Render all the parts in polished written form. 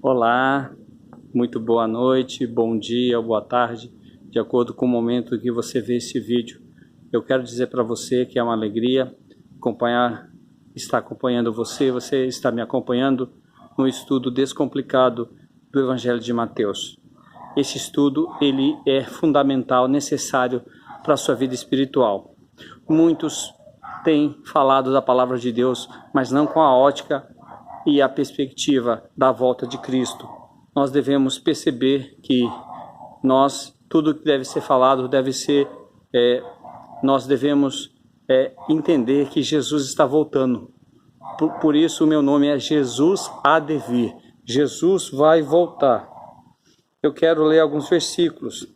Olá, muito boa noite, bom dia, boa tarde, de acordo com o momento que você vê esse vídeo. Eu quero dizer para você que é uma alegria estar acompanhando você está me acompanhando no estudo descomplicado do Evangelho de Mateus. Esse estudo ele é fundamental, necessário para a sua vida espiritual. Muitos têm falado da palavra de Deus, mas não com a ótica e a perspectiva da volta de Cristo. Nós devemos perceber que tudo que deve ser falado nós devemos entender que Jesus está voltando. Por isso o meu nome é Jesus há de vir. Jesus vai voltar. Eu quero ler alguns versículos.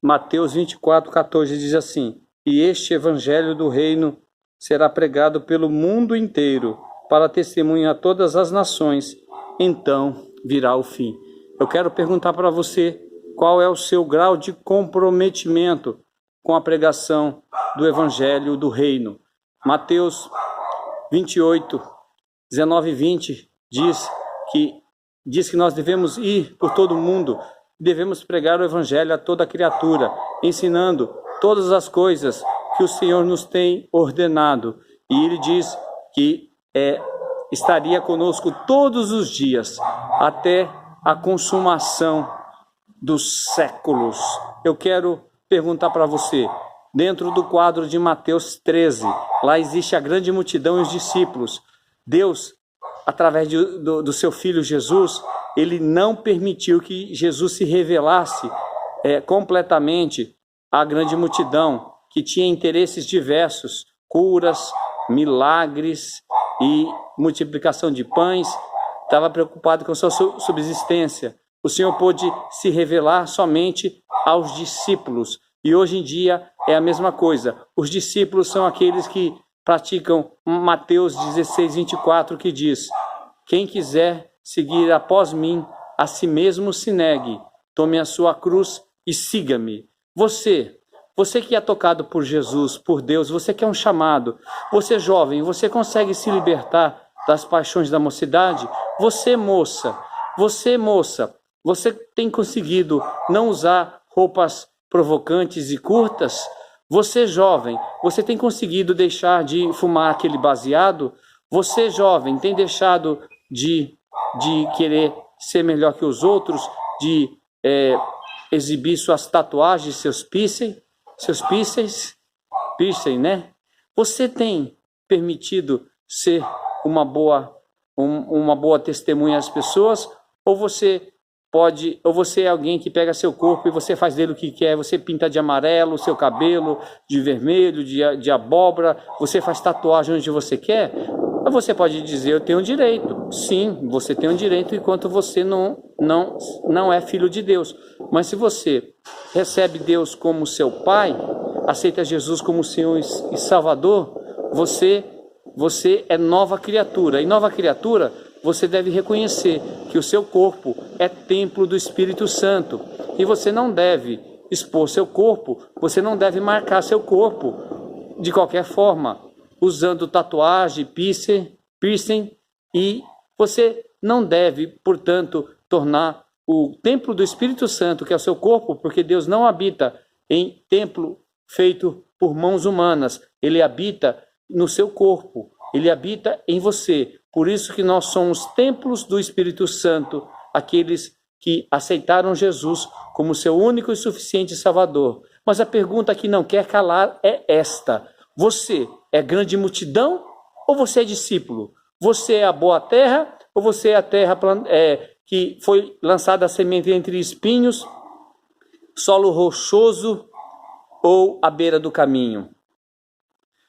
Mateus 24:14 diz assim: E este evangelho do reino será pregado pelo mundo inteiro, para testemunhar a todas as nações, então virá o fim. Eu quero perguntar para você, qual é o seu grau de comprometimento com a pregação do Evangelho do Reino? Mateus 28, 19 e 20 diz que nós devemos ir por todo o mundo, devemos pregar o Evangelho a toda criatura, ensinando todas as coisas que o Senhor nos tem ordenado. E ele diz que estaria conosco todos os dias, até a consumação dos séculos. Eu quero perguntar para você, dentro do quadro de Mateus 13, lá existe a grande multidão e os discípulos. Deus, através do seu Filho Jesus, ele não permitiu que Jesus se revelasse completamente à grande multidão, que tinha interesses diversos, curas, milagres e multiplicação de pães, estava preocupado com a sua subsistência. O Senhor pôde se revelar somente aos discípulos. E hoje em dia é a mesma coisa. Os discípulos são aqueles que praticam Mateus 16:24, que diz: Quem quiser seguir após mim, a si mesmo se negue, tome a sua cruz e siga-me. Você que é tocado por Jesus, por Deus, você que é um chamado, você jovem, você consegue se libertar das paixões da mocidade? Você moça, você tem conseguido não usar roupas provocantes e curtas? Você jovem, você tem conseguido deixar de fumar aquele baseado? Você jovem, tem deixado de querer ser melhor que os outros, de exibir suas tatuagens, seus piercing, né? Você tem permitido ser uma boa testemunha às pessoas? Ou você é alguém que pega seu corpo e você faz dele o que quer? Você pinta de amarelo o seu cabelo, de vermelho, de abóbora, você faz tatuagem onde você quer? Você pode dizer: eu tenho direito. Sim, você tem um direito enquanto você não é filho de Deus. Mas se você recebe Deus como seu Pai, aceita Jesus como Senhor e Salvador, você é nova criatura. E nova criatura, você deve reconhecer que o seu corpo é templo do Espírito Santo. E você não deve expor seu corpo, você não deve marcar seu corpo de qualquer forma, usando tatuagem, piercing, e você não deve, portanto, tornar o templo do Espírito Santo, que é o seu corpo, porque Deus não habita em templo feito por mãos humanas, ele habita no seu corpo, ele habita em você. Por isso que nós somos templos do Espírito Santo, aqueles que aceitaram Jesus como seu único e suficiente Salvador. Mas a pergunta que não quer calar é esta: você é grande multidão ou você é discípulo? Você é a boa terra ou você é a terra que foi lançada a semente entre espinhos, solo rochoso ou à beira do caminho?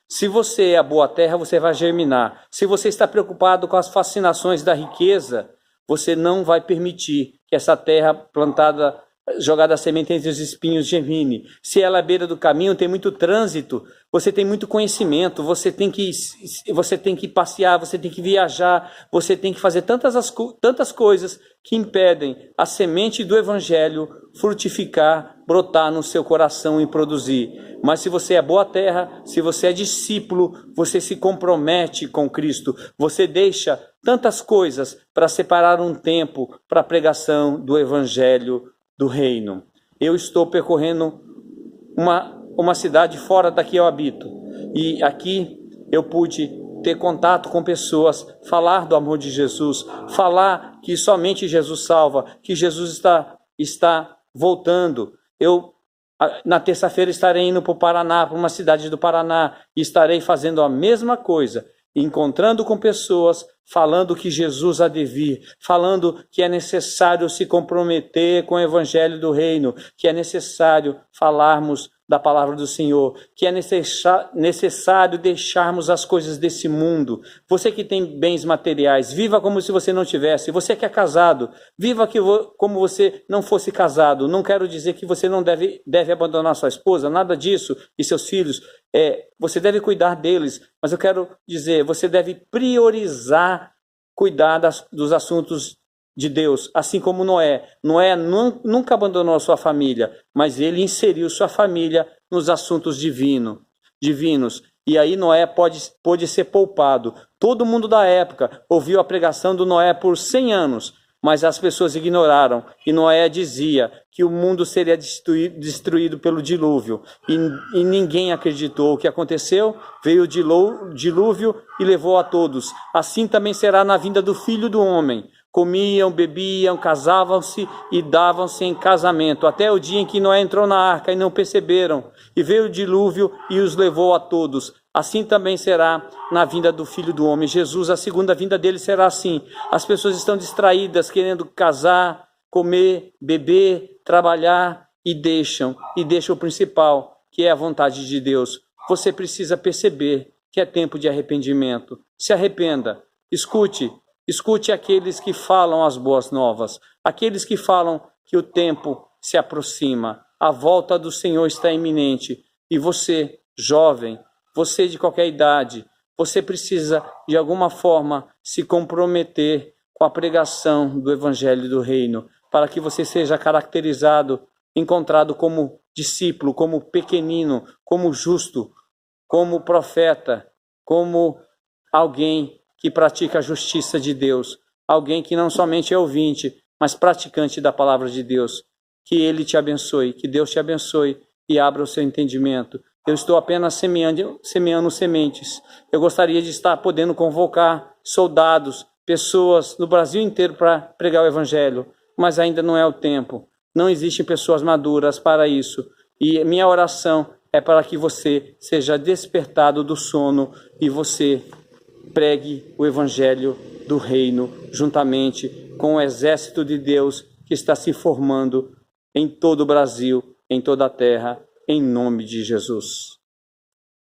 Se você é a boa terra, você vai germinar. Se você está preocupado com as fascinações da riqueza, você não vai permitir que essa terra plantada, jogada a semente entre os espinhos, germine. Se ela é à beira do caminho, tem muito trânsito, você tem muito conhecimento, você tem que passear, você tem que viajar, você tem que fazer tantas coisas que impedem a semente do Evangelho frutificar brotar no seu coração e produzir. Mas se você é boa terra, se você é discípulo, você se compromete com Cristo, você deixa tantas coisas para separar um tempo para a pregação do Evangelho do Reino. Eu estou percorrendo uma cidade fora da que eu habito, e aqui eu pude ter contato com pessoas, falar do amor de Jesus, falar que somente Jesus salva, que Jesus está voltando. Na terça-feira estarei indo para o Paraná, para uma cidade do Paraná, e estarei fazendo a mesma coisa, encontrando com pessoas, falando que Jesus há de vir, falando que é necessário se comprometer com o Evangelho do Reino, que é necessário falarmos da palavra do Senhor, que é necessário deixarmos as coisas desse mundo. Você que tem bens materiais, viva como se você não tivesse. Você que é casado, viva como você não fosse casado. Não quero dizer que você não deve abandonar sua esposa, nada disso, e seus filhos. Você deve cuidar deles, mas eu quero dizer, você deve priorizar cuidar dos assuntos de Deus, assim como Noé. Noé nunca abandonou a sua família, mas ele inseriu sua família nos assuntos divinos. E aí Noé pôde ser poupado. Todo mundo da época ouviu a pregação do Noé por 100 anos, mas as pessoas ignoraram. E Noé dizia que o mundo seria destruído pelo dilúvio. E ninguém acreditou. O que aconteceu? Veio o dilúvio e levou a todos. Assim também será na vinda do Filho do Homem. Comiam, bebiam, casavam-se e davam-se em casamento, até o dia em que Noé entrou na arca e não perceberam. E veio o dilúvio e os levou a todos. Assim também será na vinda do Filho do Homem. Jesus, a segunda vinda dele será assim. As pessoas estão distraídas, querendo casar, comer, beber, trabalhar e deixam o principal, que é a vontade de Deus. Você precisa perceber que é tempo de arrependimento. Se arrependa, escute aqueles que falam as boas novas, aqueles que falam que o tempo se aproxima, a volta do Senhor está iminente. E você, jovem, você de qualquer idade, você precisa de alguma forma se comprometer com a pregação do Evangelho do Reino, para que você seja caracterizado, encontrado como discípulo, como pequenino, como justo, como profeta, como alguém que pratica a justiça de Deus, alguém que não somente é ouvinte, mas praticante da palavra de Deus. Que Ele te abençoe, que Deus te abençoe e abra o seu entendimento. Eu estou apenas semeando sementes. Eu gostaria de estar podendo convocar soldados, pessoas no Brasil inteiro para pregar o Evangelho, mas ainda não é o tempo. Não existem pessoas maduras para isso. E minha oração é para que você seja despertado do sono e você pregue o Evangelho do Reino juntamente com o exército de Deus que está se formando em todo o Brasil, em toda a terra, em nome de Jesus.